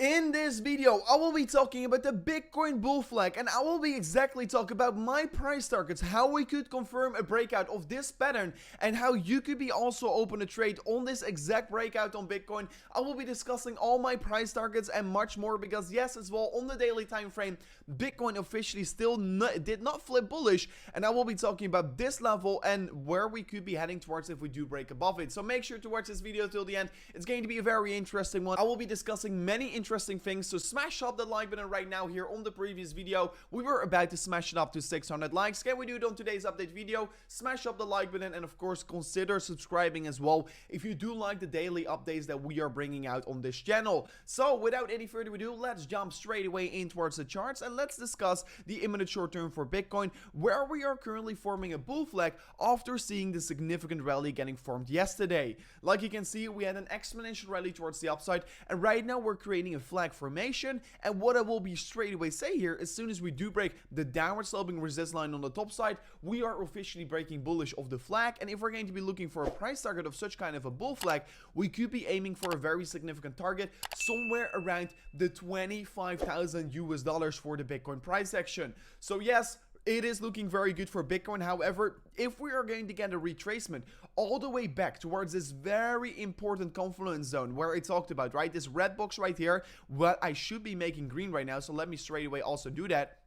In this video, I will be talking about the Bitcoin bull flag, and I will be exactly talking about my price targets, how we could confirm a breakout of this pattern, and how you could be also open a trade on this exact breakout on Bitcoin. I will be discussing all my price targets and much more, because yes, as well, on the daily time frame, Bitcoin officially still did not flip bullish, and I will be talking about this level and where we could be heading towards if we do break above it. So make sure to watch this video till the end. It's going to be a very interesting one. I will be discussing many interesting things, so smash up the like button right now. Here on the previous video, we were about to smash it up to 600 likes. Can we do it on today's update video? Smash up the like button, and of course consider subscribing as well if you do like the daily updates that we are bringing out on this channel. So without any further ado, let's jump straight away in towards the charts, and let's discuss the imminent short term for Bitcoin, where we are currently forming a bull flag after seeing the significant rally getting formed yesterday. Like you can see, we had an exponential rally towards the upside, and right now we're creating a flag formation. And what I will be straight away say here, as soon as we do break the downward sloping resistance line on the top side, we are officially breaking bullish of the flag. And if we're going to be looking for a price target of such kind of a bull flag, we could be aiming for a very significant target somewhere around the 25,000 US dollars for the Bitcoin price action. So yes, it is looking very good for Bitcoin. However, if we are going to get a retracement all the way back towards this very important confluence zone where I talked about, right, this red box right here, what I should be making green right now, so let me straight away also do that.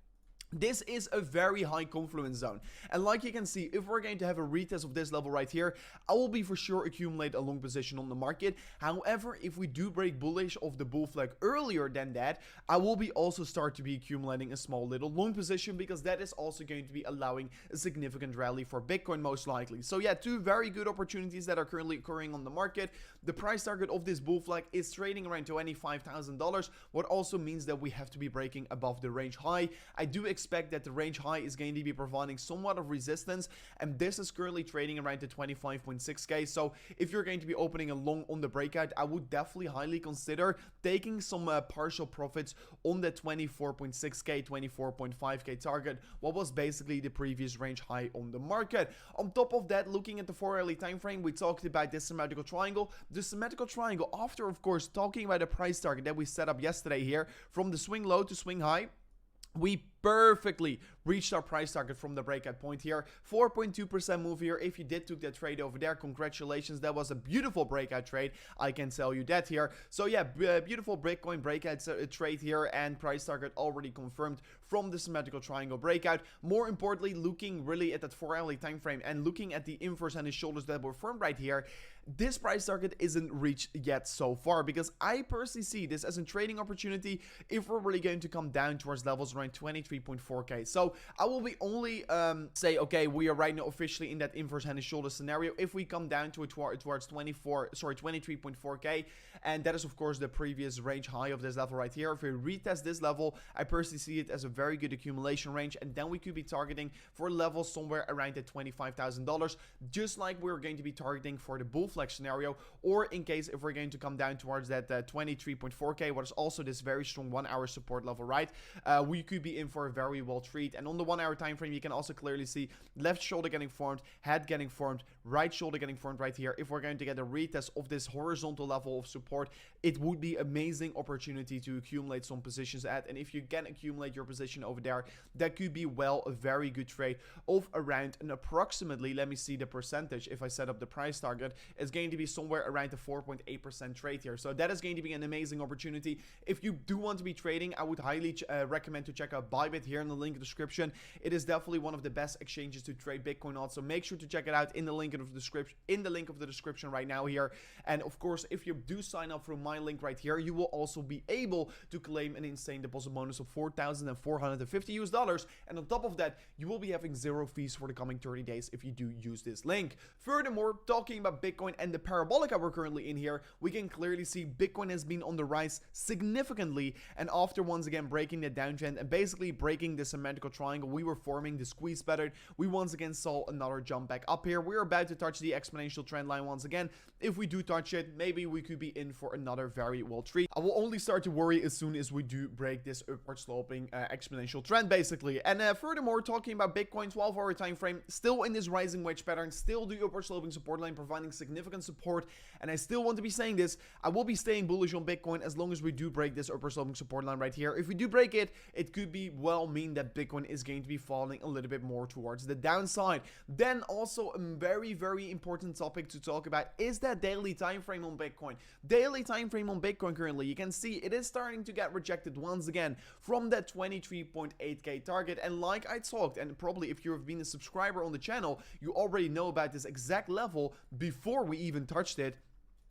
This is a very high confluence zone, and like you can see, if we're going to have a retest of this level right here, I will be for sure accumulate a long position on the market. However, if we do break bullish of the bull flag earlier than that, I will be also start to be accumulating a small little long position, because that is also going to be allowing a significant rally for Bitcoin most likely. So yeah, two very good opportunities that are currently occurring on the market. The price target of this bull flag is trading around $25,000, what also means that we have to be breaking above the range high. I do expect that the range high is going to be providing somewhat of resistance, and this is currently trading around the 25.6k. So if you're going to be opening a long on the breakout, I would definitely highly consider taking some partial profits on the 24.6k, 24.5k target, what was basically the previous range high on the market. On top of that, looking at the 4-hourly time frame, we talked about this symmetrical triangle. The symmetrical triangle, after of course talking about the price target that we set up yesterday here, from the swing low to swing high, we perfectly reached our price target from the breakout point here. 4.2% move here. If you did took that trade over there, congratulations, that was a beautiful breakout trade, I can tell you that here. So yeah, beautiful Bitcoin breakout trade here, and price target already confirmed from the symmetrical triangle breakout. More importantly, looking really at that 4-hourly time frame and looking at the inverse and the shoulders that were formed right here, this price target isn't reached yet so far, because I personally see this as a trading opportunity if we're really going to come down towards levels around 23.4k. So I will be only say, okay, we are right now officially in that inverse hand and shoulder scenario if we come down to towards 23.4k, and that is of course the previous range high of this level right here. If we retest this level, I personally see it as a very good accumulation range, and then we could be targeting for levels somewhere around the $25,000, just like we're going to be targeting for the bull flag scenario, or in case if we're going to come down towards that 23.4k, what is also this very strong 1-hour support level, right? We could be in for a very well treat. And on the 1-hour time frame, you can also clearly see left shoulder getting formed, head getting formed, right shoulder getting formed right here. If we're going to get a retest of this horizontal level of support, it would be amazing opportunity to accumulate some positions at. And if you can accumulate your position over there, that could be well a very good trade of around an approximately, let me see the percentage, if I set up the price target, it's going to be somewhere around the 4.8% trade here. So that is going to be an amazing opportunity. If you do want to be trading, I would highly recommend to check out Bybit here in the link in the description. It is definitely one of the best exchanges to trade Bitcoin on, so make sure to check it out in the link of the description right now here. And of course, if you do sign up through my link right here, you will also be able to claim an insane deposit bonus of $4,450 US, and on top of that, you will be having zero fees for the coming 30 days if you do use this link. Furthermore, talking about Bitcoin and the parabolica we're currently in here, we can clearly see Bitcoin has been on the rise significantly, and after once again breaking the downtrend and basically breaking the symmetrical triangle we were forming, the squeeze pattern, we once again saw another jump back up here. We're about to touch the exponential trend line once again. If we do touch it, maybe we could be in for another very well treat. I will only start to worry as soon as we do break this upward sloping exponential trend basically. And furthermore, talking about Bitcoin 12-hour time frame, still in this rising wedge pattern, still the upward sloping support line providing significant significant support, and I still want to be saying this. I will be staying bullish on Bitcoin as long as we do break this upper sloping support line right here. If we do break it, it could be well mean that Bitcoin is going to be falling a little bit more towards the downside. Then also a very, very important topic to talk about is that daily time frame on Bitcoin. Daily time frame on Bitcoin currently, you can see it is starting to get rejected once again from that 23.8k target. And like I talked, and probably if you've been a subscriber on the channel, you already know about this exact level before we even touched it.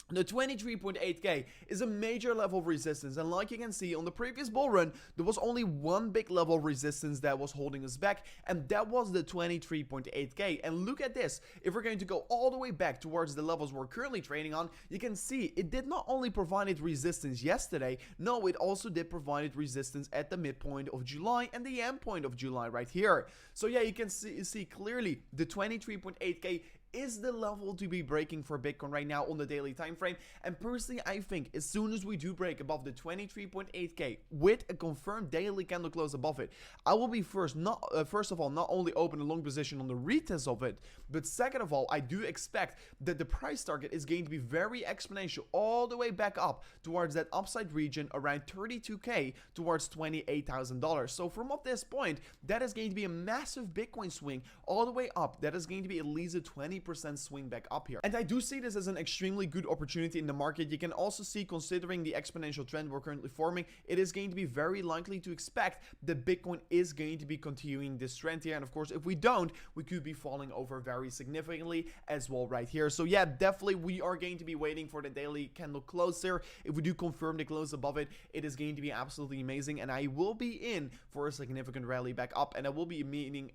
The 23.8k is a major level of resistance, and like you can see on the previous bull run, there was only one big level of resistance that was holding us back, and that was the 23.8k. And look at this, if we're going to go all the way back towards the levels we're currently trading on, you can see it did not only provide resistance yesterday, no, it also did provide resistance at the midpoint of July and the end point of July right here. So yeah, you can see clearly the 23.8k is the level to be breaking for Bitcoin right now on the daily time frame. And personally, I think as soon as we do break above the 23.8k with a confirmed daily candle close above it, I will be first of all not only open a long position on the retest of it, but second of all, I do expect that the price target is going to be very exponential all the way back up towards that upside region around 32k towards $28,000. So from up this point, that is going to be a massive Bitcoin swing all the way up. That is going to be at least a 20% swing back up here. And I do see this as an extremely good opportunity in the market. You can also see, considering the exponential trend we're currently forming, it is going to be very likely to expect that Bitcoin is going to be continuing this trend here. And of course, if we don't, we could be falling over very significantly as well right here. So yeah, definitely we are going to be waiting for the daily candle close here. If we do confirm the close above it, it is going to be absolutely amazing, and I will be in for a significant rally back up, and I will be meaning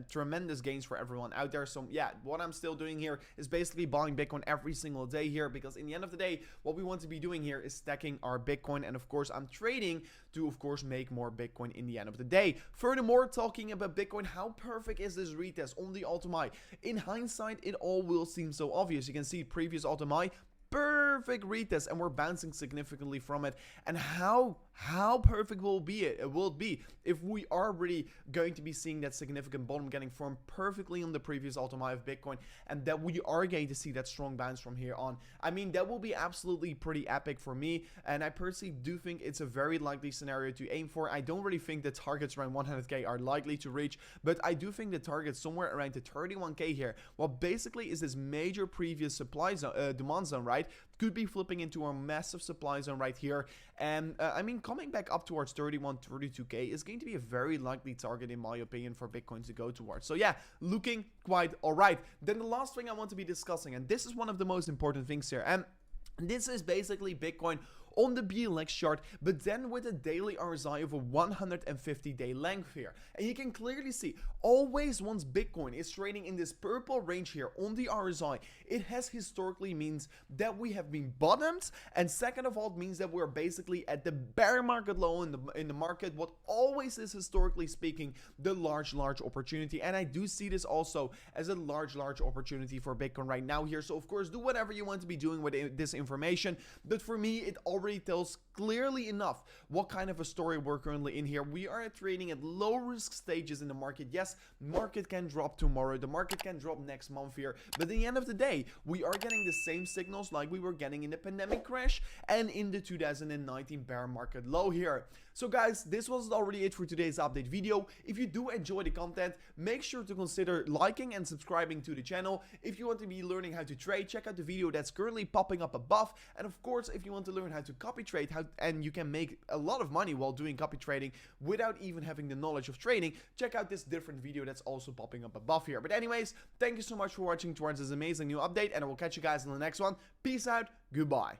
tremendous gains for everyone out there. So yeah, what I'm still doing here is basically buying Bitcoin every single day here, because in the end of the day, what we want to be doing here is stacking our Bitcoin, and of course I'm trading to of course make more Bitcoin in the end of the day. Furthermore, talking about Bitcoin, how perfect is this retest on the all-time high? In hindsight, it all will seem so obvious. You can see previous all-time high, perfect retest, and we're bouncing significantly from it. And how perfect will it be if we are really going to be seeing that significant bottom getting formed perfectly on the previous all-time high of Bitcoin, and that we are going to see that strong bounce from here on. I mean, that will be absolutely pretty epic for me, and I personally do think it's a very likely scenario to aim for. I don't really think the targets around 100k are likely to reach, but I do think the target somewhere around the 31k here, what basically is this major previous supply zone, demand zone, right, could be flipping into a massive supply zone right here. And I mean, coming back up towards 31, 32k is going to be a very likely target in my opinion for Bitcoin to go towards. So yeah, looking quite alright. Then the last thing I want to be discussing, and this is one of the most important things here, and this is basically Bitcoin on the BLX chart, but then with a daily RSI of a 150-day length here. And you can clearly see, always once Bitcoin is trading in this purple range here on the RSI, it has historically means that we have been bottomed, and second of all, it means that we're basically at the bear market low in the market, what always is historically speaking the large opportunity. And I do see this also as a large opportunity for Bitcoin right now here. So of course, do whatever you want to be doing with this information, but for me, it already tells clearly enough what kind of a story we're currently in here. We are trading at low risk stages in the market. Yes, market can drop tomorrow, the market can drop next month here, but at the end of the day, we are getting the same signals like we were getting in the pandemic crash and in the 2019 bear market low here. So guys, this was already it for today's update video. If you do enjoy the content, make sure to consider liking and subscribing to the channel. If you want to be learning how to trade, check out the video that's currently popping up above. And of course, if you want to learn how to copy trade, and you can make a lot of money while doing copy trading without even having the knowledge of trading, check out this different video that's also popping up above here. But anyways, thank you so much for watching towards this amazing new update, and I will catch you guys in the next one. Peace out, goodbye.